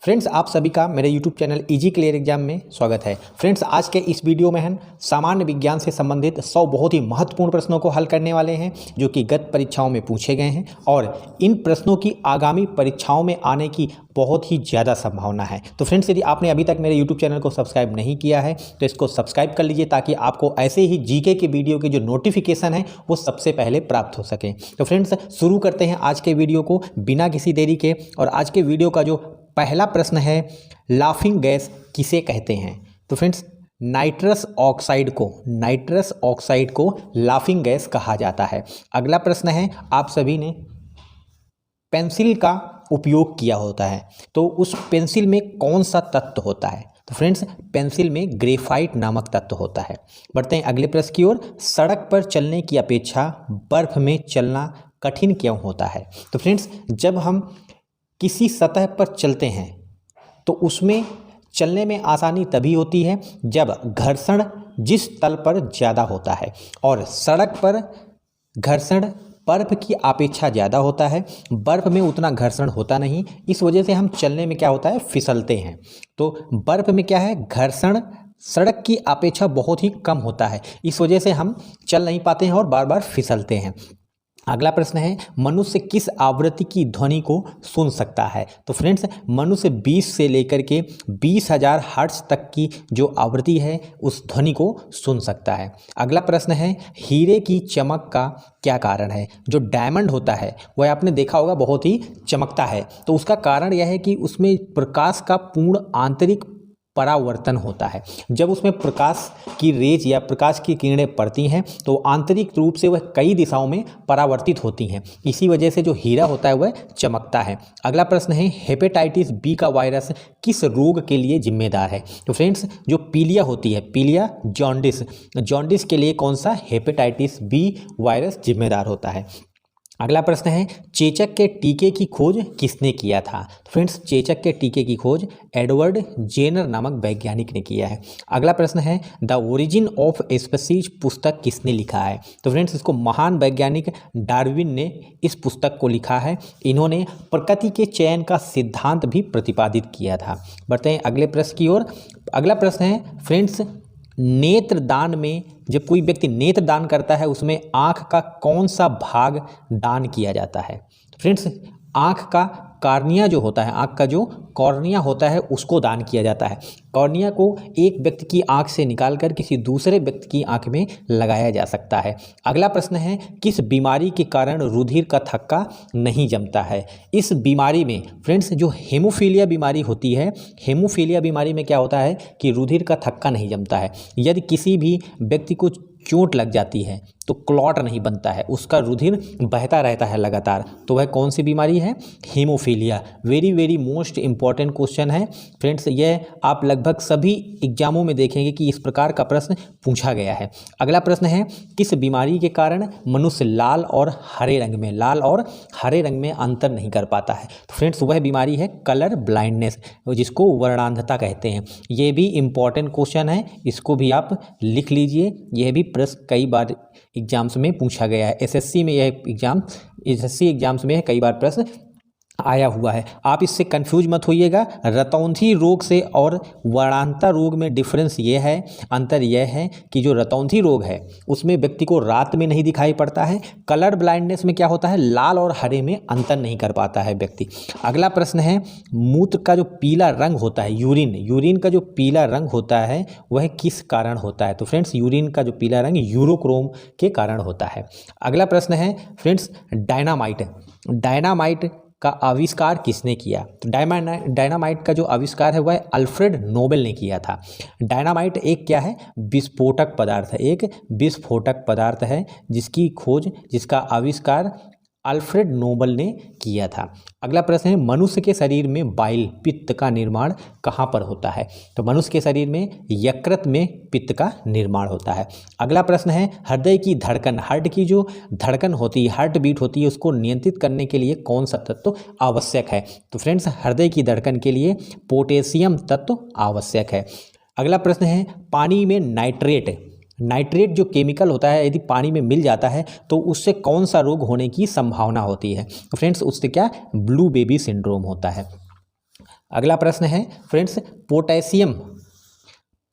Friends, आप सभी का मेरे YouTube channel easy clear exam में स्वागत है। फ्रेंड्स, आज के इस वीडियो में हम सामान्य विज्ञान से संबंधित 100 बहुत ही महत्वपूर्ण प्रश्नों को हल करने वाले हैं जो कि गत परीक्षाओं में पूछे गए हैं और इन प्रश्नों की आगामी परीक्षाओं में आने की बहुत ही ज़्यादा संभावना है। तो फ्रेंड्स, यदि आपने अभी तक मेरे यूट्यूब चैनल को सब्सक्राइब नहीं किया है तो इसको सब्सक्राइब कर लीजिए ताकि आपको ऐसे ही जीके के वीडियो के जो नोटिफिकेशन है वो सबसे पहले प्राप्त हो सके। तो फ्रेंड्स, शुरू करते हैं आज के वीडियो को बिना किसी देरी के। और आज के वीडियो का जो पहला प्रश्न है, लाफिंग गैस किसे कहते हैं? तो फ्रेंड्स, नाइट्रस ऑक्साइड को लाफिंग गैस कहा जाता है। अगला प्रश्न है, आप सभी ने पेंसिल का उपयोग किया होता है तो उस पेंसिल में कौन सा तत्व होता है? तो फ्रेंड्स, पेंसिल में ग्रेफाइट नामक तत्व होता है। बढ़ते हैं अगले प्रश्न की ओर। सड़क पर चलने की अपेक्षा बर्फ में चलना कठिन क्यों होता है? तो फ्रेंड्स, जब हम किसी सतह पर चलते हैं तो उसमें चलने में आसानी तभी होती है जब घर्षण जिस तल पर ज़्यादा होता है, और सड़क पर घर्षण बर्फ की अपेक्षा ज़्यादा होता है। बर्फ में उतना घर्षण होता नहीं, इस वजह से हम चलने में क्या होता है, फिसलते हैं। तो बर्फ में क्या है, घर्षण सड़क की अपेक्षा बहुत ही कम होता है, इस वजह से हम चल नहीं पाते हैं और बार बार फिसलते हैं। अगला प्रश्न है, मनुष्य किस आवृत्ति की ध्वनि को सुन सकता है? तो फ्रेंड्स, मनुष्य 20 से लेकर के 20,000 हर्ट्ज तक की जो आवृत्ति है उस ध्वनि को सुन सकता है। अगला प्रश्न है, हीरे की चमक का क्या कारण है? जो डायमंड होता है वह आपने देखा होगा बहुत ही चमकता है, तो उसका कारण यह है कि उसमें प्रकाश का पूर्ण आंतरिक परावर्तन होता है। जब उसमें प्रकाश की रेज या प्रकाश की किरणें पड़ती हैं तो आंतरिक रूप से वह कई दिशाओं में परावर्तित होती हैं, इसी वजह से जो हीरा होता है वह चमकता है। अगला प्रश्न है, हेपेटाइटिस बी का वायरस किस रोग के लिए जिम्मेदार है? तो फ्रेंड्स, जो पीलिया होती है, पीलिया जॉन्डिस के लिए कौन सा हेपेटाइटिस बी वायरस जिम्मेदार होता है? अगला प्रश्न है, चेचक के टीके की खोज किसने किया था? फ्रेंड्स, चेचक के टीके की खोज एडवर्ड जेनर नामक वैज्ञानिक ने किया है। अगला प्रश्न है, द ओरिजिन ऑफ स्पीसीज पुस्तक किसने लिखा है? तो फ्रेंड्स, इसको महान वैज्ञानिक डार्विन ने इस पुस्तक को लिखा है। इन्होंने प्रकृति के चयन का सिद्धांत भी प्रतिपादित किया था। बढ़ते हैं अगले प्रश्न की ओर। अगला प्रश्न है, फ्रेंड्स, नेत्रदान में जब कोई व्यक्ति नेत्रदान करता है उसमें आँख का कौन सा भाग दान किया जाता है? फ्रेंड्स, आँख का कॉर्निया जो होता है, आँख का जो कॉर्निया होता है उसको दान किया जाता है। कॉर्निया को एक व्यक्ति की आँख से निकालकर किसी दूसरे व्यक्ति की आँख में लगाया जा सकता है। अगला प्रश्न है, किस बीमारी के कारण रुधिर का थक्का नहीं जमता है? इस बीमारी में फ्रेंड्स, जो हेमोफीलिया बीमारी होती है, हेमोफीलिया बीमारी में क्या होता है कि रुधिर का थक्का नहीं जमता है। यदि किसी भी व्यक्ति को चोट लग जाती है तो क्लॉट नहीं बनता है, उसका रुधिर बहता रहता है लगातार, तो वह कौन सी बीमारी है? Haemophilia. Very most important question है फ्रेंड्स, यह आप लगभग सभी एग्जामों में देखेंगे कि इस प्रकार का प्रश्न पूछा गया है। अगला प्रश्न है, किस बीमारी के कारण मनुष्य लाल और हरे रंग में अंतर नहीं कर पाता है? तो फ्रेंड्स, वह बीमारी है कलर ब्लाइंडनेस, जिसको वर्णांधता कहते हैं। ये भी इंपॉर्टेंट क्वेश्चन है, इसको भी आप लिख लीजिए। यह भी प्रश्न कई बार एग्जाम्स में पूछा गया है। एसएससी एग्जाम्स में कई बार प्रश्न आया हुआ है। आप इससे कंफ्यूज मत होइएगा। रतौंधी रोग से और वर्णांधता रोग में डिफरेंस ये है, अंतर यह है कि जो रतौंधी रोग है उसमें व्यक्ति को रात में नहीं दिखाई पड़ता है। कलर ब्लाइंडनेस में क्या होता है, लाल और हरे में अंतर नहीं कर पाता है व्यक्ति। अगला प्रश्न है, मूत्र का जो पीला रंग होता है, यूरिन का जो पीला रंग होता है वह किस कारण होता है? तो फ्रेंड्स, यूरिन का जो पीला रंग यूरोक्रोम के कारण होता है। अगला प्रश्न है, फ्रेंड्स, डायनामाइट का आविष्कार किसने किया? तो डायनामाइट का जो आविष्कार है वह अल्फ्रेड नोबेल ने किया था। डायनामाइट एक क्या है, विस्फोटक पदार्थ है जिसका आविष्कार अल्फ्रेड नोबेल ने किया था। अगला प्रश्न है, मनुष्य के शरीर में बाइल पित्त का निर्माण कहाँ पर होता है? तो मनुष्य के शरीर में यकृत में पित्त का निर्माण होता है। अगला प्रश्न है, हृदय की धड़कन, हार्ट की जो धड़कन होती है, हार्ट बीट होती है, उसको नियंत्रित करने के लिए कौन सा तत्व आवश्यक है? तो फ्रेंड्स, हृदय की धड़कन के लिए पोटेशियम तत्व आवश्यक है। अगला प्रश्न है, पानी में नाइट्रेट जो केमिकल होता है यदि पानी में मिल जाता है तो उससे कौन सा रोग होने की संभावना होती है? तो फ्रेंड्स, उससे क्या, ब्लू बेबी सिंड्रोम होता है। अगला प्रश्न है फ्रेंड्स,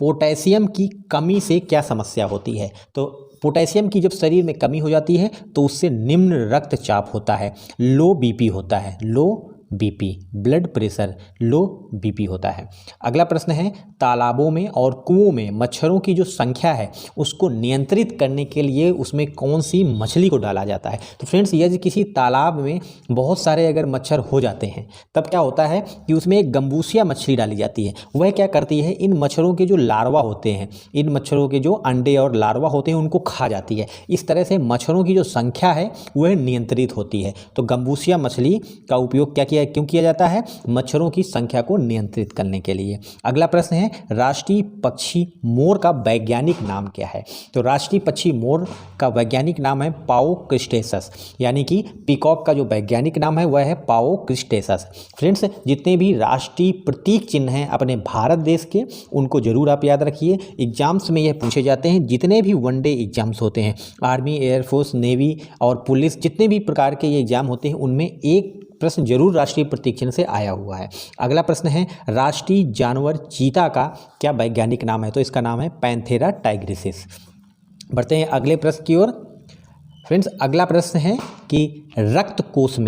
पोटेशियम की कमी से क्या समस्या होती है? तो पोटेशियम की जब शरीर में कमी हो जाती है तो उससे निम्न रक्तचाप होता है, लो बीपी होता है, लो बीपी, ब्लड प्रेशर, लो बीपी होता है। अगला प्रश्न है, तालाबों में और कुओं में मच्छरों की जो संख्या है उसको नियंत्रित करने के लिए उसमें कौन सी मछली को डाला जाता है? तो फ्रेंड्स, यदि किसी तालाब में बहुत सारे अगर मच्छर हो जाते हैं तब क्या होता है कि उसमें एक गंबूसिया मछली डाली जाती है। वह क्या करती है, इन मच्छरों के जो लार्वा होते हैं, इन मच्छरों के जो अंडे और लार्वा होते हैं उनको खा जाती है। इस तरह से मच्छरों की जो संख्या है वह नियंत्रित होती है। तो गंबूसिया मछली का उपयोग क्यों किया जाता है? मच्छरों की संख्या को नियंत्रित करने के लिए। अगला प्रश्न है, राष्ट्रीय पक्षी मोर का वैज्ञानिक नाम क्या है? तो राष्ट्रीय पक्षी मोर का वैज्ञानिक नाम है पाओ क्रिस्टेसस, यानी कि पीकॉक का जो वैज्ञानिक नाम है वह है पाओ क्रिस्टेसस। फ्रेंड्स, जितने भी राष्ट्रीय प्रतीक चिन्ह हैं अपने भारत देश के उनको जरूर आप याद रखिए। एग्जाम्स में यह पूछे जाते हैं, जितने भी वनडे एग्जाम्स होते हैं, आर्मी, एयरफोर्स, नेवी और पुलिस, जितने भी प्रकार के ये एग्जाम होते हैं उनमें एक प्रश्न जरूर राष्ट्रीय प्रतीक चिन्ह से आया हुआ है। अगला प्रश्न है, राष्ट्रीय जानवर चीता का क्या वैज्ञानिक नाम है? तो इसका नाम है पैंथेरा टाइग्रिसिस। बढ़ते हैं अगले प्रश्न की ओर। फ्रेंड्स, अगला प्रश्न है कि रक्तकोष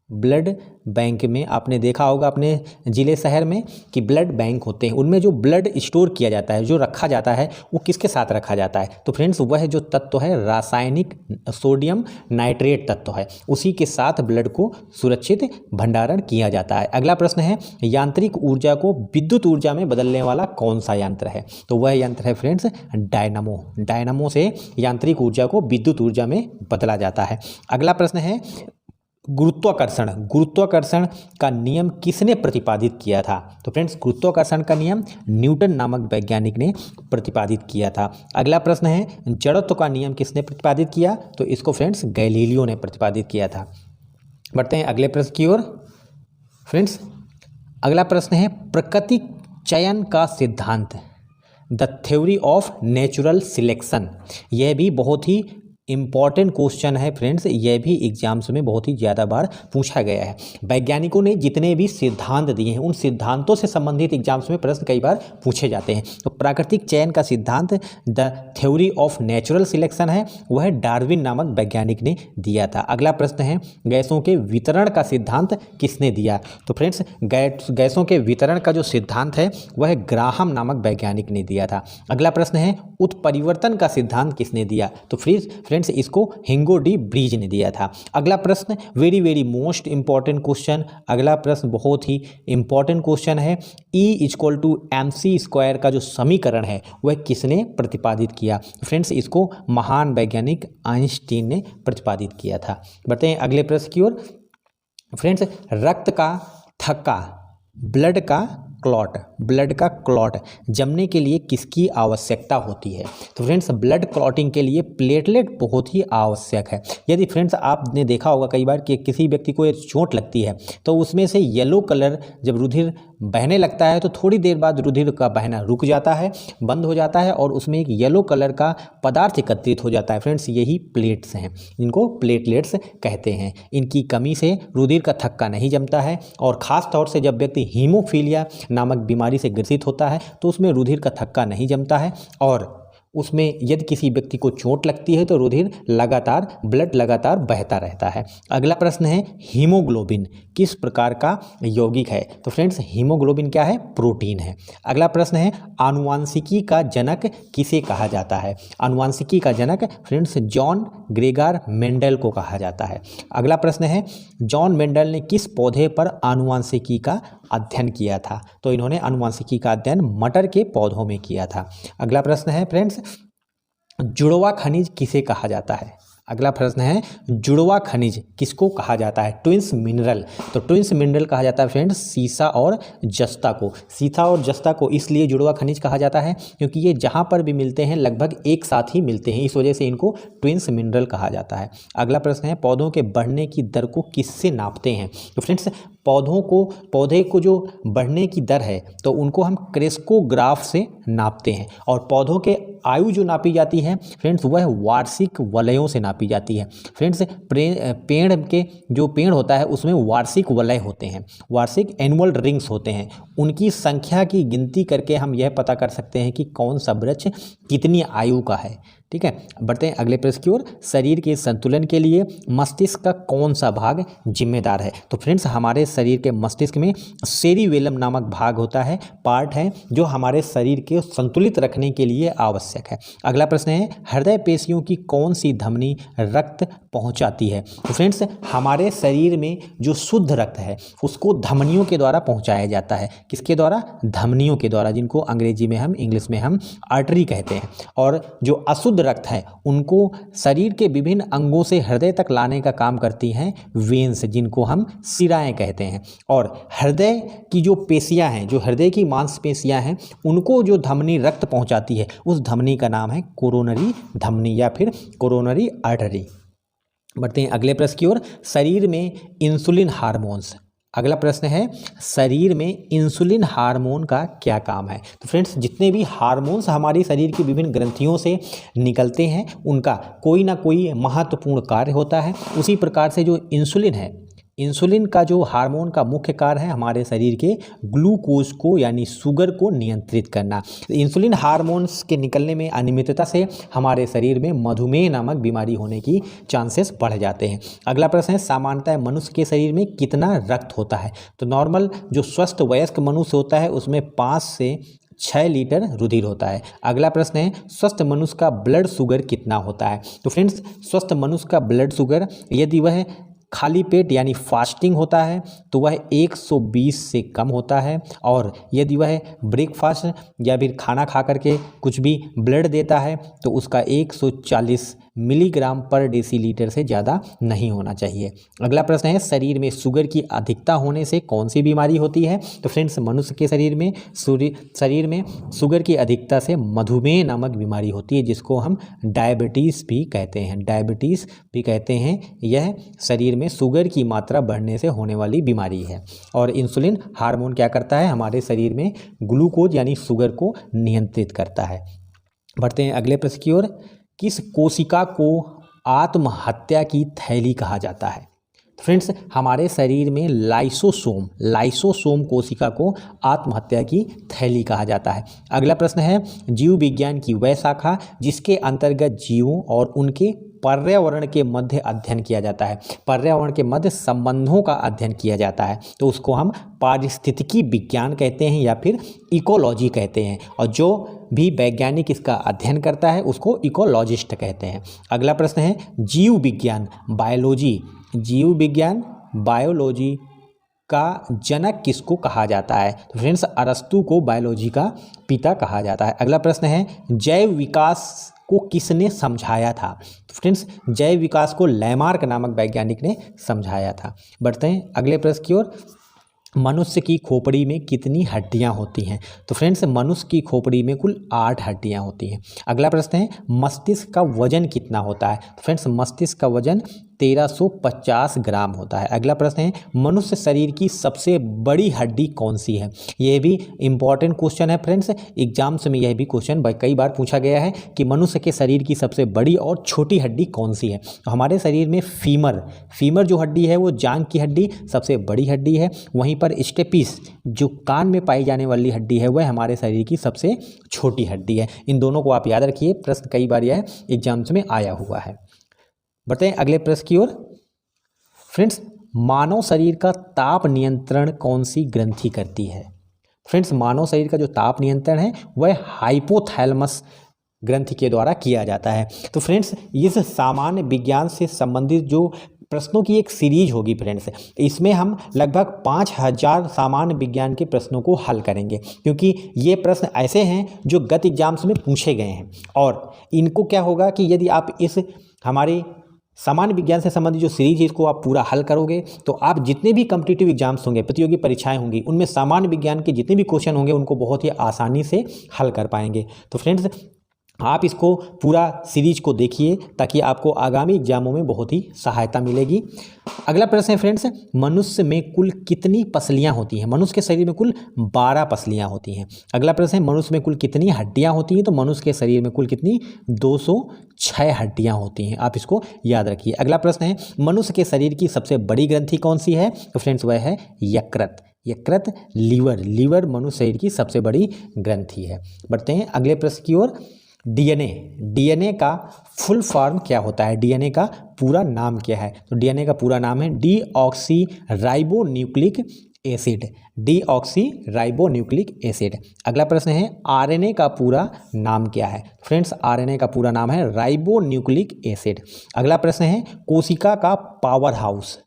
ब्लड बैंक में आपने देखा होगा अपने ज़िले शहर में कि ब्लड बैंक होते हैं, उनमें जो ब्लड स्टोर किया जाता है, जो रखा जाता है, वो किसके साथ रखा जाता है? तो फ्रेंड्स, वह जो तत्व है रासायनिक सोडियम नाइट्रेट तत्व है, उसी के साथ ब्लड को सुरक्षित भंडारण किया जाता है। अगला प्रश्न है, यांत्रिक ऊर्जा को विद्युत ऊर्जा में बदलने वाला कौन सा यंत्र है? तो वह यंत्र है फ्रेंड्स डायनामो से यांत्रिक ऊर्जा को विद्युत ऊर्जा में बदला जाता है। अगला प्रश्न है, गुरुत्वाकर्षण का नियम किसने प्रतिपादित किया था? तो फ्रेंड्स, गुरुत्वाकर्षण का नियम न्यूटन नामक वैज्ञानिक ने प्रतिपादित किया था। अगला प्रश्न है, जड़त्व का नियम किसने प्रतिपादित किया? तो इसको फ्रेंड्स गैलीलियो ने प्रतिपादित किया था। बढ़ते हैं अगले प्रश्न की ओर। फ्रेंड्स, अगला प्रश्न है, प्रकृति चयन का सिद्धांत, the theory of natural selection. यह भी बहुत ही इम्पॉर्टेंट क्वेश्चन है फ्रेंड्स, यह भी एग्जाम्स में बहुत ही ज़्यादा बार पूछा गया है। वैज्ञानिकों ने जितने भी सिद्धांत दिए हैं उन सिद्धांतों से संबंधित एग्जाम्स में प्रश्न कई बार पूछे जाते हैं। तो प्राकृतिक चयन का सिद्धांत, the theory of natural selection है, वह डार्विन नामक वैज्ञानिक ने दिया था। अगला प्रश्न है, गैसों के वितरण का सिद्धांत किसने दिया? तो फ्रेंड्स, गैसों के वितरण का जो सिद्धांत है वह ग्राहम नामक वैज्ञानिक ने दिया था। अगला प्रश्न है, उत्परिवर्तन का सिद्धांत किसने दिया? तो फ्रेंड्स, इसको हिंगो डी ब्रीज ने दिया था। अगला प्रश्न वेरी मोस्ट इंपॉर्टेंट क्वेश्चन, अगला प्रश्न बहुत ही इंपॉर्टेंट क्वेश्चन है, E=mc² का जो समीकरण है वह किसने प्रतिपादित किया? फ्रेंड्स, इसको महान वैज्ञानिक आइंस्टीन ने प्रतिपादित किया था। बढ़ते हैं अगले प्रश्न की ओर। फ्रेंड्स, रक्त का थक्का, ब्लड का क्लॉट जमने के लिए किसकी आवश्यकता होती है? तो फ्रेंड्स, ब्लड क्लॉटिंग के लिए प्लेटलेट बहुत ही आवश्यक है। यदि फ्रेंड्स आपने देखा होगा कई बार कि किसी व्यक्ति को एक चोट लगती है तो उसमें से येलो कलर जब रुधिर बहने लगता है तो थोड़ी देर बाद रुधिर का बहना रुक जाता है, बंद हो जाता है और उसमें एक येलो कलर का पदार्थ एकत्रित हो जाता है। फ्रेंड्स, यही प्लेट्स हैं, इनको प्लेटलेट्स कहते हैं। इनकी कमी से रुधिर का थक्का नहीं जमता है और ख़ास तौर से जब व्यक्ति हीमोफीलिया नामक बीमारी से ग्रसित होता है तो उसमें रुधिर का थक्का नहीं जमता है और उसमें यदि किसी व्यक्ति को चोट लगती है तो ब्लड लगातार बहता रहता है। अगला प्रश्न है, हीमोग्लोबिन किस प्रकार का यौगिक है? तो फ्रेंड्स, हीमोग्लोबिन क्या है? प्रोटीन है। अगला प्रश्न है, आनुवांशिकी का जनक किसे कहा जाता है? आनुवांशिकी का जनक फ्रेंड्स जॉन ग्रेगर मेंडल को कहा जाता है। अगला प्रश्न है, जॉन मेंडल ने किस पौधे पर आनुवांशिकी का अध्ययन किया था? तो इन्होंने आनुवांशिकी का अध्ययन मटर के पौधों में किया था। अगला प्रश्न है फ्रेंड्स, जुड़वा खनिज किसे कहा जाता है? अगला प्रश्न है, जुड़वा खनिज किसको कहा जाता है? Twins mineral. तो ट्विंस मिनरल कहा जाता है फ्रेंड्स सीसा और जस्ता को। सीसा और जस्ता को इसलिए जुड़वा खनिज कहा जाता है क्योंकि ये जहाँ पर भी मिलते हैं लगभग एक साथ ही मिलते हैं, इस वजह से इनको ट्विंस मिनरल कहा जाता है। अगला प्रश्न है, पौधों के बढ़ने की दर को किससे नापते हैं? तो फ्रेंड्स, पौधे को जो बढ़ने की दर है तो उनको हम क्रेस्कोग्राफ से नापते हैं। और पौधों के आयु जो नापी जाती है फ्रेंड्स वह वार्षिक वलयों से नापी जाती है। फ्रेंड्स पेड़ होता है उसमें वार्षिक वलय होते हैं, वार्षिक एनुअल रिंग्स होते हैं। उनकी संख्या की गिनती करके हम यह पता कर सकते हैं कि कौन सा वृक्ष कितनी आयु का है। ठीक है, बढ़ते हैं अगले प्रश्न की ओर। शरीर के संतुलन के लिए मस्तिष्क का कौन सा भाग जिम्मेदार है? तो फ्रेंड्स हमारे शरीर के मस्तिष्क में सेरिबेलम नामक भाग होता है, पार्ट है, जो हमारे शरीर के संतुलित रखने के लिए आवश्यक है। अगला प्रश्न है, हृदय पेशियों की कौन सी धमनी रक्त पहुंचाती है? तो फ्रेंड्स हमारे शरीर में जो शुद्ध रक्त है उसको धमनियों के द्वारा पहुंचाया जाता है। किसके द्वारा? धमनियों के द्वारा, जिनको अंग्रेजी में इंग्लिश में हम आर्टरी कहते हैं। और जो अशुद्ध रक्त है उनको शरीर के विभिन्न अंगों से हृदय तक लाने का काम करती हैं वेन्स, जिनको हम शिराएं कहते हैं। और हृदय की जो पेशियां हैं, जो हृदय की मांसपेशियां हैं, उनको जो धमनी रक्त पहुंचाती है उस धमनी का नाम है कोरोनरी धमनी या फिर कोरोनरी आर्टरी। बढ़ते हैं अगले प्रश्न की ओर। शरीर में इंसुलिन हार्मोन्स, अगला प्रश्न है, शरीर में इंसुलिन हार्मोन का क्या काम है? तो फ्रेंड्स जितने भी हार्मोन्स हमारे शरीर की विभिन्न ग्रंथियों से निकलते हैं उनका कोई ना कोई महत्वपूर्ण कार्य होता है। उसी प्रकार से जो इंसुलिन है, इंसुलिन का जो हार्मोन का मुख्य कार्य है हमारे शरीर के ग्लूकोज को यानी शुगर को नियंत्रित करना। इंसुलिन हार्मोन्स के निकलने में अनियमितता से हमारे शरीर में मधुमेह नामक बीमारी होने की चांसेस बढ़ जाते हैं। अगला प्रश्न है, सामान्यतः मनुष्य के शरीर में कितना रक्त होता है? तो नॉर्मल जो स्वस्थ वयस्क मनुष्य होता है उसमें 5 से 6 लीटर रुधिर होता है। अगला प्रश्न है, स्वस्थ मनुष्य का ब्लड शुगर कितना होता है? तो फ्रेंड्स स्वस्थ मनुष्य का ब्लड शुगर यदि वह खाली पेट यानी फास्टिंग होता है तो वह 120 से कम होता है। और यदि वह ब्रेकफास्ट या फिर खाना खा करके कुछ भी ब्लड देता है तो उसका 140 मिलीग्राम पर डेसीलीटर से ज़्यादा नहीं होना चाहिए। अगला प्रश्न है, शरीर में शुगर की अधिकता होने से कौन सी बीमारी होती है? तो फ्रेंड्स मनुष्य के शरीर में शुगर की अधिकता से मधुमेह नामक बीमारी होती है, जिसको हम डायबिटीज़ भी कहते हैं। यह शरीर में शुगर की मात्रा बढ़ने से होने वाली बीमारी है। और इंसुलिन हार्मोन क्या करता है? हमारे शरीर में ग्लूकोज यानी शुगर को नियंत्रित करता है। बढ़ते हैं अगले प्रश्न की ओर। किस कोशिका को आत्महत्या की थैली कहा जाता है? फ्रेंड्स हमारे शरीर में लाइसोसोम कोशिका को आत्महत्या की थैली कहा जाता है। अगला प्रश्न है, जीव विज्ञान की वह शाखा जिसके अंतर्गत जीवों और उनके पर्यावरण के मध्य अध्ययन किया जाता है, पर्यावरण के मध्य संबंधों का अध्ययन किया जाता है, तो उसको हम पारिस्थितिकी विज्ञान कहते हैं या फिर इकोलॉजी कहते हैं। और जो भी वैज्ञानिक इसका अध्ययन करता है उसको इकोलॉजिस्ट कहते हैं। अगला प्रश्न है, जीव विज्ञान बायोलॉजी का जनक किसको कहा जाता है? तो फ्रेंड्स अरस्तु को बायोलॉजी का पिता कहा जाता है। अगला प्रश्न है, जैव विकास को किसने समझाया था? तो फ्रेंड्स जैव विकास को लैमार्क नामक वैज्ञानिक ने समझाया था। बढ़ते हैं अगले प्रश्न की ओर। मनुष्य की खोपड़ी में कितनी हड्डियां होती हैं? तो फ्रेंड्स मनुष्य की खोपड़ी में कुल 8 हड्डियां होती हैं। अगला प्रश्न है, मस्तिष्क का वजन कितना होता है? तो फ्रेंड्स मस्तिष्क का वजन 1350 ग्राम होता है। अगला प्रश्न है, मनुष्य शरीर की सबसे बड़ी हड्डी कौन सी है? यह भी इम्पॉर्टेंट क्वेश्चन है फ्रेंड्स, एग्जाम्स में यह भी क्वेश्चन कई बार पूछा गया है कि मनुष्य के शरीर की सबसे बड़ी और छोटी हड्डी कौन सी है? तो हमारे शरीर में फीमर जो हड्डी है वो जांघ की हड्डी सबसे बड़ी हड्डी है। वहीं पर स्टेपिस जो कान में पाई जाने वाली हड्डी है वह हमारे शरीर की सबसे छोटी हड्डी है। इन दोनों को आप याद रखिए, प्रश्न कई बार यह एग्जाम्स में आया हुआ है। बढ़ते हैं अगले प्रश्न की ओर। फ्रेंड्स मानव शरीर का ताप नियंत्रण कौन सी ग्रंथि करती है? फ्रेंड्स मानव शरीर का जो ताप नियंत्रण है वह हाइपोथैलेमस ग्रंथि के द्वारा किया जाता है। तो फ्रेंड्स इस सामान्य विज्ञान से संबंधित जो प्रश्नों की एक सीरीज होगी फ्रेंड्स, इसमें हम लगभग 5000 सामान्य विज्ञान के प्रश्नों को हल करेंगे, क्योंकि ये प्रश्न ऐसे हैं जो गत एग्जाम्स में पूछे गए हैं। और इनको क्या होगा कि यदि आप इस हमारे सामान्य विज्ञान से संबंधित जो सीरीज है इसको आप पूरा हल करोगे तो आप जितने भी कॉम्पिटिटिव एग्जाम्स होंगे, प्रतियोगी परीक्षाएं होंगी, उनमें सामान्य विज्ञान के जितने भी क्वेश्चन होंगे उनको बहुत ही आसानी से हल कर पाएंगे। तो फ्रेंड्स आप इसको पूरा सीरीज को देखिए ताकि आपको आगामी एग्जामों में बहुत ही सहायता मिलेगी। अगला प्रश्न है फ्रेंड्स, मनुष्य में कुल कितनी पसलियां होती हैं? मनुष्य के शरीर में कुल 12 पसलियां होती हैं। अगला प्रश्न है, मनुष्य में कुल कितनी हड्डियां होती हैं? तो मनुष्य के शरीर में कुल कितनी 206 हड्डियां होती हैं। आप इसको याद रखिए। अगला प्रश्न है, मनुष्य के शरीर की सबसे बड़ी ग्रंथि कौन सी है? तो फ्रेंड्स वह है यकृत। यकृत लीवर मनुष्य शरीर की सबसे बड़ी ग्रंथि है। बढ़ते हैं अगले प्रश्न की ओर। डीएनए का फुल फॉर्म क्या होता है? डीएनए का पूरा नाम क्या है? तो डीएनए का पूरा नाम है deoxy ribonucleic acid. Deoxy ribonucleic acid. अगला प्रश्न है, आरएनए का पूरा नाम क्या है? फ्रेंड्स आरएनए का पूरा नाम है राइबोन्यूक्लिक एसिड। अगला प्रश्न है, कोशिका का पावर हाउस।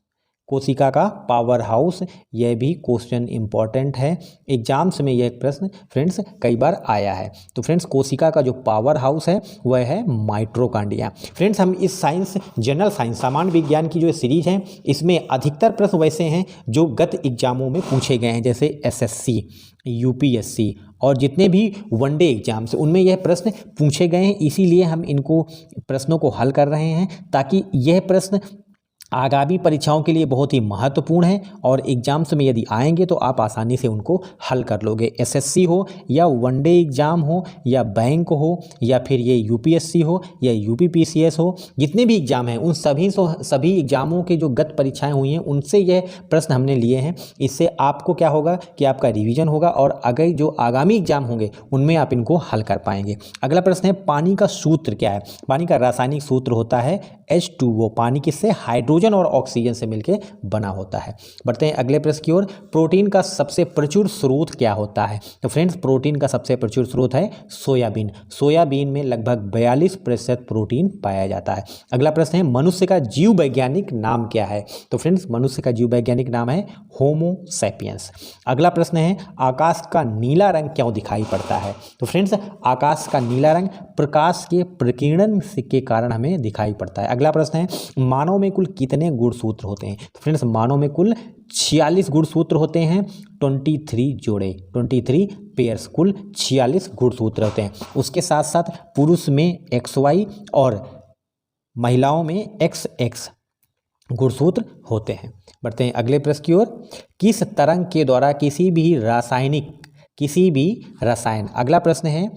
कोशिका का पावर हाउस, यह भी क्वेश्चन इंपॉर्टेंट है, एग्जाम्स में यह प्रश्न फ्रेंड्स कई बार आया है। तो फ्रेंड्स कोशिका का जो पावर हाउस है वह है माइटोकॉन्ड्रिया। फ्रेंड्स हम इस साइंस जनरल साइंस सामान्य विज्ञान की जो सीरीज है इसमें अधिकतर प्रश्न वैसे हैं जो गत एग्जामों में पूछे गए हैं, जैसे एसएससी, यूपीएससी और जितने भी वनडे एग्जाम्स उनमें यह प्रश्न पूछे गए हैं। इसीलिए हम इनको प्रश्नों को हल कर रहे हैं ताकि यह प्रश्न आगामी परीक्षाओं के लिए बहुत ही महत्वपूर्ण है और एग्जाम्स में यदि आएंगे तो आप आसानी से उनको हल कर लोगे। एसएससी हो या वनडे एग्ज़ाम हो या बैंक हो या फिर ये यूपीएससी हो या यूपीपीसीएस हो, जितने भी एग्ज़ाम हैं उन सभी एग्ज़ामों के जो गत परीक्षाएं हुई हैं उनसे यह प्रश्न हमने लिए हैं। इससे आपको क्या होगा कि आपका रिवीजन होगा और अगर जो आगामी एग्जाम होंगे उनमें आप इनको हल कर पाएंगे। अगला प्रश्न है, पानी का सूत्र क्या है? पानी का रासायनिक सूत्र होता है H2O। पानी किससे? हाइड्रोजन और ऑक्सीजन से मिलकर बना होता है। बढ़ते हैं अगले प्रश्न की ओर। प्रोटीन का सबसे प्रचुर स्रोत क्या होता है? तो फ्रेंड्स प्रोटीन का सबसे प्रचुर स्रोत है सोयाबीन। सोयाबीन में लगभग 42% प्रोटीन पाया जाता है। अगला प्रश्न है, मनुष्य का जीव वैज्ञानिक नाम क्या है? तो फ्रेंड्स मनुष्य का जीव वैज्ञानिक नाम है होमो सैपियंस। अगला प्रश्न है, आकाश का नीला रंग क्यों दिखाई पड़ता है? तो फ्रेंड्स आकाश का नीला रंग प्रकाश के प्रकीर्णन के कारण हमें दिखाई पड़ता है। अगला प्रश्न है, मानव में कुल कितने गुणसूत्र होते हैं? तो फ्रेंड्स मानव में कुल 46 गुणसूत्र होते हैं, 23 जोड़े, 23 पेयर्स, कुल 46 गुणसूत्र होते हैं। उसके साथ साथ पुरुष में XY और महिलाओं में XX गुणसूत्र होते हैं। बढ़ते हैं अगले प्रश्न की ओर। किस तरंग के द्वारा किसी भी रसायन, अगला प्रश्न है,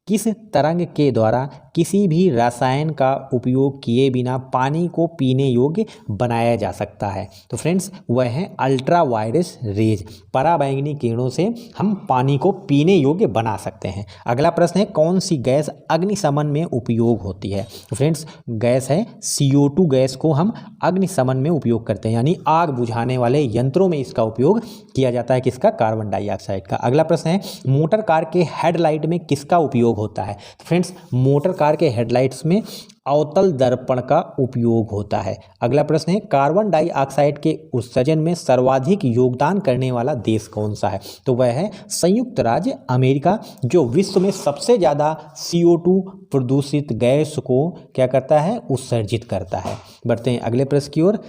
किस तरंग के द्वारा किसी भी रसायन का उपयोग किए बिना पानी को पीने योग्य बनाया जा सकता है? तो फ्रेंड्स वह है अल्ट्रावायलेट रेज। पराबैंगनी किरणों से हम पानी को पीने योग्य बना सकते हैं। अगला प्रश्न है, कौन सी गैस अग्निशमन में उपयोग होती है? तो फ्रेंड्स गैस है CO2 गैस को हम अग्निशमन में उपयोग करते हैं, यानी आग बुझाने वाले यंत्रों में इसका उपयोग किया जाता है। किसका? कार्बन डाइऑक्साइड का। अगला प्रश्न है, मोटर कार के हेडलाइट में किसका उपयोग होता है? तो फ्रेंड्स मोटर कार के हेडलाइट्स में अवतल दर्पण का उपयोग होता है। अगला प्रश्न है, कार्बन डाइऑक्साइड के उत्सर्जन में सर्वाधिक योगदान करने वाला देश कौन सा है? तो वह है संयुक्त राज्य अमेरिका, जो विश्व में सबसे ज़्यादा CO2 प्रदूषित गैस को क्या करता है? उत्सर्जित करता है। बढ़ते हैं अगले प्रश्न की ओर।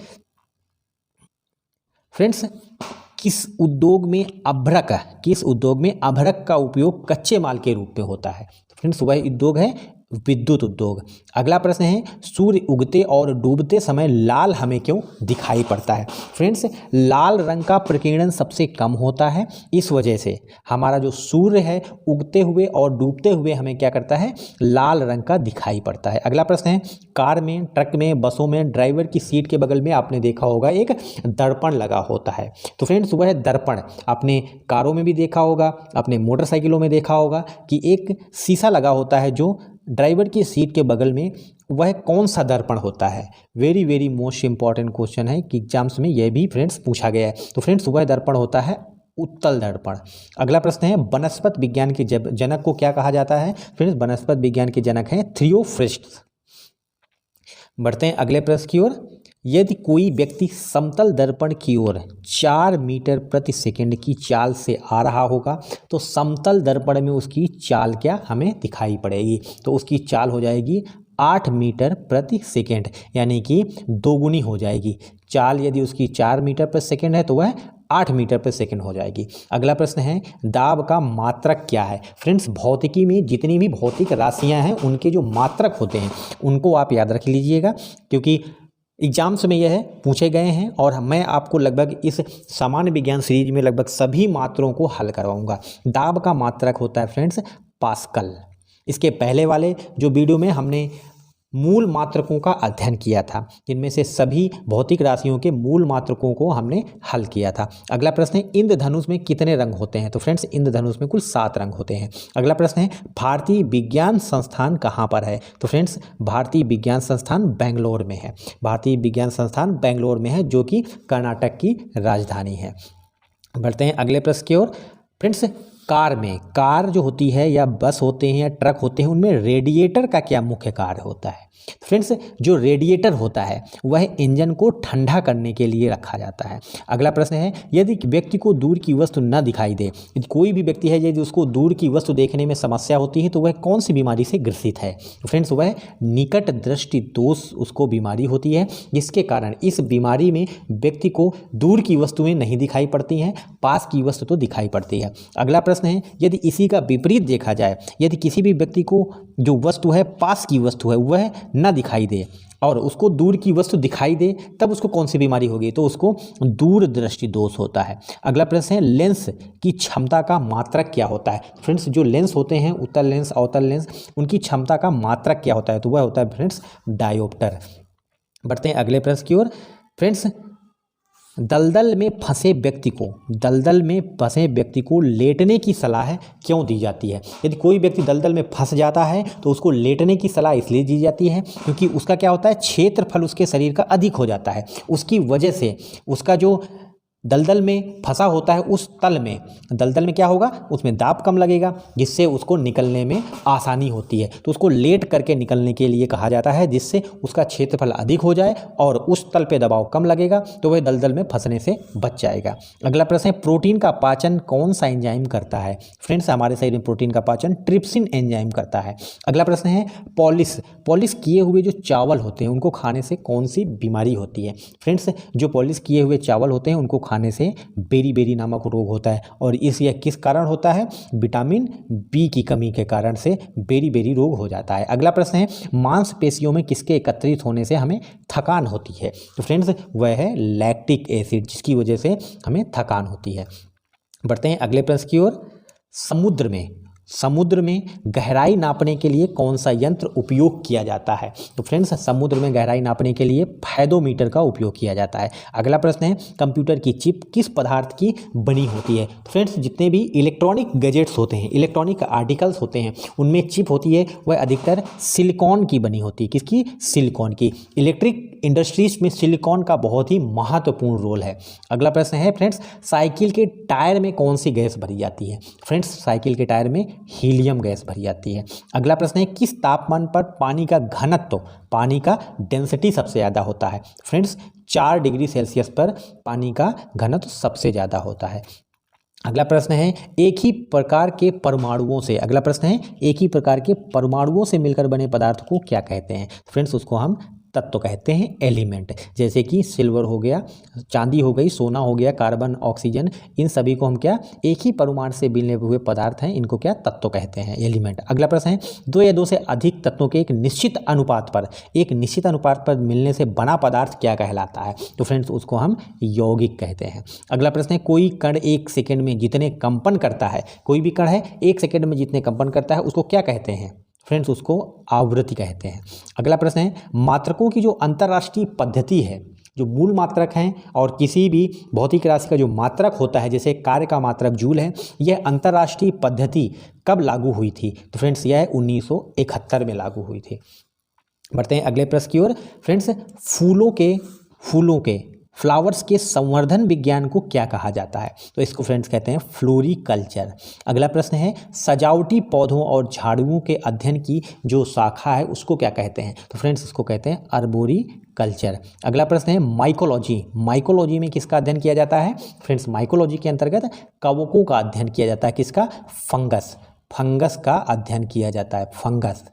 फ्रेंड्स किस उद्योग में अभ्रक का उपयोग कच्चे माल के रूप में होता है? फ्रेंड्स वह उद्योग है विद्युत उद्योग। अगला प्रश्न है, सूर्य उगते और डूबते समय लाल हमें क्यों दिखाई पड़ता है? फ्रेंड्स लाल रंग का प्रकीर्णन सबसे कम होता है, इस वजह से हमारा जो सूर्य है उगते हुए और डूबते हुए हमें क्या करता है? लाल रंग का दिखाई पड़ता है। अगला प्रश्न है, कार में, ट्रक में, बसों में ड्राइवर की सीट के बगल में आपने देखा होगा एक दर्पण लगा होता है। तो फ्रेंड्स वह दर्पण आपने कारों में भी देखा होगा, अपने मोटरसाइकिलों में देखा होगा कि एक शीशा लगा होता है जो ड्राइवर की सीट के बगल में, वह कौन सा दर्पण होता है? वेरी मोस्ट इंपॉर्टेंट क्वेश्चन है कि एग्जाम्स में यह भी फ्रेंड्स पूछा गया है। तो फ्रेंड्स वह दर्पण होता है उत्तल दर्पण। अगला प्रश्न है, वनस्पति विज्ञान के जनक को क्या कहा जाता है? फ्रेंड्स वनस्पति विज्ञान के जनक हैं थियोफ्रिस्टस। बढ़ते हैं अगले प्रश्न की ओर। यदि कोई व्यक्ति समतल दर्पण की ओर 4 मीटर प्रति सेकंड की चाल से आ रहा होगा तो समतल दर्पण में उसकी चाल क्या हमें दिखाई पड़ेगी? तो उसकी चाल हो जाएगी 8 मीटर प्रति सेकंड, यानी कि दोगुनी हो जाएगी। चाल यदि उसकी 4 मीटर प्रति सेकंड है तो वह 8 मीटर पर सेकंड हो जाएगी। अगला प्रश्न है दाब का मात्रक क्या है। फ्रेंड्स भौतिकी में जितनी भी भौतिक राशियां हैं उनके जो मात्रक होते हैं उनको आप याद रख लीजिएगा, क्योंकि एग्जाम्स में यह पूछे गए हैं और मैं आपको लगभग इस सामान्य विज्ञान सीरीज में लगभग सभी मात्रों को हल करवाऊंगा। दाब का मात्रक होता है फ्रेंड्स पास्कल। इसके पहले वाले जो वीडियो में हमने मूल मात्रकों का अध्ययन किया था, जिनमें से सभी भौतिक राशियों के मूल मात्रकों को हमने हल किया था। अगला प्रश्न है इंद्रधनुष में कितने रंग होते हैं। तो फ्रेंड्स इंद्रधनुष में कुल 7 रंग होते हैं। अगला प्रश्न है भारतीय विज्ञान संस्थान कहाँ पर है। तो फ्रेंड्स भारतीय विज्ञान संस्थान बेंगलोर में है। भारतीय विज्ञान संस्थान बेंगलोर में है, जो कि कर्नाटक की राजधानी है। बढ़ते हैं अगले प्रश्न की ओर। फ्रेंड्स कार जो होती है या बस होते हैं या ट्रक होते हैं, उनमें रेडिएटर का क्या मुख्य कार्य होता है। फ्रेंड्स जो रेडिएटर होता है वह इंजन को ठंडा करने के लिए रखा जाता है। अगला प्रश्न है यदि व्यक्ति को दूर की वस्तु न दिखाई दे, यदि कोई भी व्यक्ति है यदि उसको दूर की वस्तु देखने में समस्या होती है तो वह कौन सी बीमारी से ग्रसित है। फ्रेंड्स वह निकट दृष्टि दोष उसको बीमारी होती है, जिसके कारण इस बीमारी में व्यक्ति को दूर की वस्तुएं नहीं दिखाई पड़ती हैं, पास की वस्तु तो दिखाई पड़ती है। अगला प्रश्न है यदि इसी का विपरीत देखा जाए, यदि किसी भी व्यक्ति को जो वस्तु है पास की वस्तु है वह न दिखाई दे और उसको दूर की वस्तु दिखाई दे, तब उसको कौन सी बीमारी होगी। तो उसको दूर दृष्टि दोष होता है। अगला प्रश्न है लेंस की क्षमता का मात्रक क्या होता है। फ्रेंड्स जो लेंस होते हैं उत्तल लेंस अवतल लेंस, उनकी क्षमता का मात्रक क्या होता है। तो वह होता है फ्रेंड्स डायोप्टर। बढ़ते हैं अगले प्रश्न की ओर। फ्रेंड्स दलदल में फंसे व्यक्ति को लेटने की सलाह क्यों दी जाती है। यदि कोई व्यक्ति दलदल में फंस जाता है तो उसको लेटने की सलाह इसलिए दी जाती है क्योंकि उसका क्या होता है क्षेत्रफल उसके शरीर का अधिक हो जाता है। उसकी वजह से उसका जो दलदल में फंसा होता है उस तल में दलदल में क्या होगा, उसमें दाब कम लगेगा, जिससे उसको निकलने में आसानी होती है। तो उसको लेट करके निकलने के लिए कहा जाता है, जिससे उसका क्षेत्रफल अधिक हो जाए और उस तल पे दबाव कम लगेगा, तो वह दलदल में फंसने से बच जाएगा। अगला प्रश्न है प्रोटीन का पाचन कौन सा एंजाइम करता है। फ्रेंड्स हमारे शरीर में प्रोटीन का पाचन ट्रिप्सिन एंजाइम करता है। अगला प्रश्न है पॉलिश किए हुए जो चावल होते हैं उनको खाने से कौन सी बीमारी होती है। फ्रेंड्स जो पॉलिश किए हुए चावल होते हैं उनको खाने से बेरी नामक रोग होता है, और यह किस कारण होता है, विटामिन बी की कमी के कारण से बेरी रोग हो जाता है। अगला प्रश्न है मांसपेशियों में किसके एकत्रित होने से हमें थकान होती है। तो फ्रेंड्स वह है लैक्टिक एसिड, जिसकी वजह से हमें थकान होती है। बढ़ते हैं अगले प्रश्न की ओर। समुद्र में गहराई नापने के लिए कौन सा यंत्र उपयोग किया जाता है। तो फ्रेंड्स समुद्र में गहराई नापने के लिए फायदोमीटर का उपयोग किया जाता है। अगला प्रश्न है कंप्यूटर की चिप किस पदार्थ की बनी होती है। तो फ्रेंड्स जितने भी इलेक्ट्रॉनिक गैजेट्स होते हैं, इलेक्ट्रॉनिक आर्टिकल्स होते हैं, उनमें चिप होती है वह अधिकतर सिलिकॉन की बनी होती है। किसकी, सिलिकॉन की। इलेक्ट्रिक इंडस्ट्रीज में सिलिकॉन का बहुत ही महत्वपूर्ण रोल है। अगला प्रश्न है फ्रेंड्स साइकिल के टायर में कौन सी गैस भरी जाती है। फ्रेंड्स साइकिल के टायर में हीलियम गैस भरी जाती है। अगला प्रश्न है किस तापमान पर पानी का घनत्व, पानी का डेंसिटी सबसे ज़्यादा होता है। फ्रेंड्स 4 डिग्री सेल्सियस पर पानी का घनत्व सबसे ज़्यादा होता है। अगला प्रश्न है एक ही प्रकार के परमाणुओं से मिलकर बने पदार्थ को क्या कहते हैं। फ्रेंड्स उसको हम तत्व कहते हैं, एलिमेंट। जैसे कि सिल्वर हो गया, चांदी हो गई, सोना हो गया, कार्बन, ऑक्सीजन, इन सभी को हम क्या, एक ही परमाणु से मिलने हुए पदार्थ हैं, इनको क्या, तत्व कहते हैं, एलिमेंट। अगला प्रश्न है 2 या 2 से अधिक तत्वों के एक निश्चित अनुपात पर मिलने से बना पदार्थ क्या कहलाता है। तो फ्रेंड्स उसको हम यौगिक कहते हैं। अगला प्रश्न है कोई कण 1 सेकेंड में जितने कंपन करता है, कोई भी कण है 1 सेकेंड में जितने कंपन करता है उसको क्या कहते हैं। फ्रेंड्स उसको आवृत्ति कहते हैं। अगला प्रश्न है मात्रकों की जो अंतर्राष्ट्रीय पद्धति है, जो मूल मात्रक हैं और किसी भी भौतिक राशि का जो मात्रक होता है, जैसे कार्य का मात्रक जूल है, यह अंतर्राष्ट्रीय पद्धति कब लागू हुई थी। तो फ्रेंड्स यह 1971 में लागू हुई थी। बढ़ते हैं अगले प्रश्न की ओर। फ्रेंड्स फूलों के फ्लावर्स के संवर्धन विज्ञान को क्या कहा जाता है। तो इसको फ्रेंड्स कहते हैं फ्लोरिकल्चर। अगला प्रश्न है सजावटी पौधों और झाड़ियों के अध्ययन की जो शाखा है उसको क्या कहते हैं। तो फ्रेंड्स इसको कहते हैं अर्बोरिकल्चर। अगला प्रश्न है माइकोलॉजी में किसका अध्ययन किया जाता है। फ्रेंड्स माइकोलॉजी के अंतर्गत कवकों का अध्ययन किया जाता है। किसका, फंगस का अध्ययन किया जाता है, फंगस।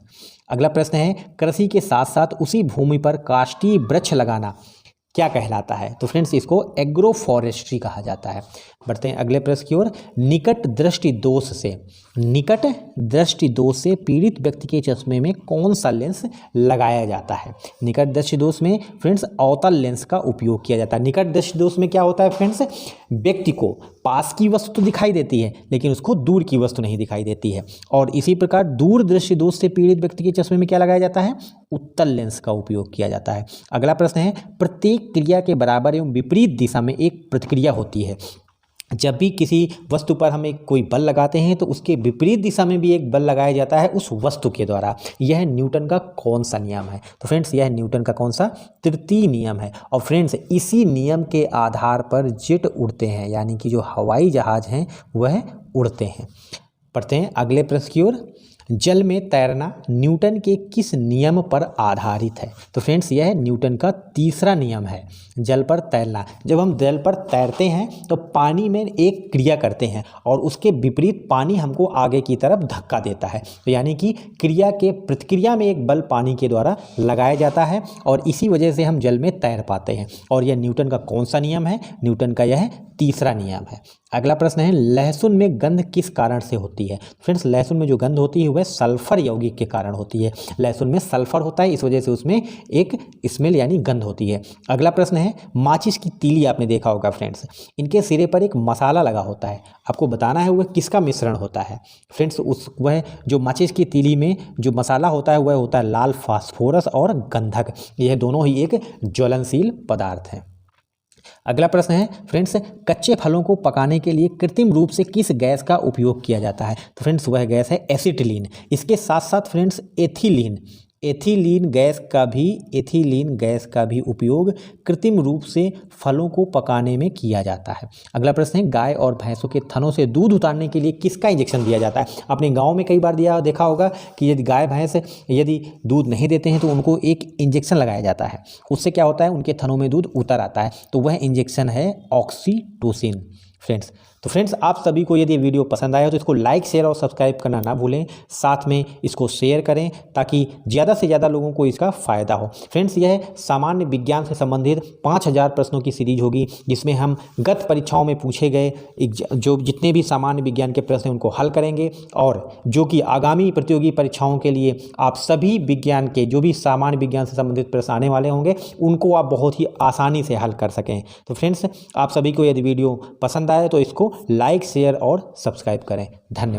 अगला प्रश्न है कृषि के साथ साथ उसी भूमि पर काष्ठीय वृक्ष लगाना क्या कहलाता है? तो फ्रेंड्स इसको एग्रो फॉरेस्ट्री कहा जाता है। बढ़ते हैं अगले प्रश्न की ओर। निकट दृष्टि दोष से पीड़ित व्यक्ति के चश्मे में कौन सा लेंस लगाया जाता है? निकट दृष्टि दोष में फ्रेंड्स अवतल लेंस का उपयोग किया जाता है। निकट दृष्टि दोष में क्या होता है फ्रेंड्स? व्यक्ति को पास की वस्तु तो दिखाई देती है लेकिन उसको दूर की वस्तु नहीं दिखाई देती है। और इसी प्रकार दूर दृष्टि दोष से पीड़ित व्यक्ति के चश्मे में क्या लगाया जाता है? उत्तल लेंस का उपयोग किया जाता है। अगला प्रश्न है, प्रत्येक क्रिया के बराबर एवं विपरीत दिशा में एक प्रतिक्रिया होती है। जब भी किसी वस्तु पर हम एक कोई बल लगाते हैं तो उसके विपरीत दिशा में भी एक बल लगाया जाता है उस वस्तु के द्वारा। यह न्यूटन का कौन सा नियम है? तो फ्रेंड्स यह न्यूटन का कौन सा? तृतीय नियम है। और फ्रेंड्स इसी नियम के आधार पर जेट उड़ते हैं, यानी कि जो हवाई जहाज हैं वह उड़ते हैं। पढ़ते हैं अगले प्रश्न की ओर। जल में तैरना न्यूटन के किस नियम पर आधारित है? तो फ्रेंड्स यह न्यूटन का तीसरा नियम है, जल पर तैरना। जब हम जल पर तैरते हैं तो पानी में एक क्रिया करते हैं और उसके विपरीत पानी हमको आगे की तरफ धक्का देता है। तो यानी कि क्रिया के प्रतिक्रिया में एक बल पानी के द्वारा लगाया जाता है और इसी वजह से हम जल में तैर पाते हैं। और यह न्यूटन का कौन सा नियम है? न्यूटन का यह तीसरा नियम है। अगला प्रश्न है, लहसुन में गंध किस कारण से होती है? फ्रेंड्स लहसुन में जो गंध होती है वह सल्फर यौगिक के कारण होती है। लहसुन में सल्फर होता है, इस वजह से उसमें एक स्मेल यानी गंध होती है। अगला प्रश्न है, माचिस की तीली आपने देखा होगा फ्रेंड्स, इनके सिरे पर एक मसाला लगा होता है, आपको बताना है वह किसका मिश्रण होता है? फ्रेंड्स वह जो माचिस की तीली में जो मसाला होता है वह होता है लाल फास्फोरस और गंधक। यह दोनों ही एक ज्वलनशील पदार्थ हैं। अगला प्रश्न है फ्रेंड्स, कच्चे फलों को पकाने के लिए कृत्रिम रूप से किस गैस का उपयोग किया जाता है? तो फ्रेंड्स वह गैस है एसिटिलीन। इसके साथ साथ फ्रेंड्स एथिलीन गैस का भी उपयोग कृत्रिम रूप से फलों को पकाने में किया जाता है। अगला प्रश्न है, गाय और भैंसों के थनों से दूध उतारने के लिए किसका इंजेक्शन दिया जाता है? आपने गांव में कई बार देखा होगा कि यदि गाय भैंस यदि दूध नहीं देते हैं तो उनको एक इंजेक्शन लगाया जाता है। उससे क्या होता है? उनके थनों में दूध उतर आता है। तो वह इंजेक्शन है ऑक्सीटोसिन। फ्रेंड्स तो फ्रेंड्स आप सभी को यदि वीडियो पसंद आया तो इसको लाइक शेयर और सब्सक्राइब करना ना भूलें, साथ में इसको शेयर करें ताकि ज़्यादा से ज़्यादा लोगों को इसका फ़ायदा हो। फ्रेंड्स यह सामान्य विज्ञान से संबंधित 5000 प्रश्नों की सीरीज होगी जिसमें हम गत परीक्षाओं में पूछे गए जो जितने भी सामान्य विज्ञान के प्रश्न हैं उनको हल करेंगे और जो कि आगामी प्रतियोगी परीक्षाओं के लिए आप सभी विज्ञान के जो भी सामान्य विज्ञान से संबंधित प्रश्न आने वाले होंगे उनको आप बहुत ही आसानी से हल कर सकें। तो फ्रेंड्स आप सभी को यदि वीडियो पसंद आए तो इसको लाइक शेयर और सब्सक्राइब करें। धन्यवाद।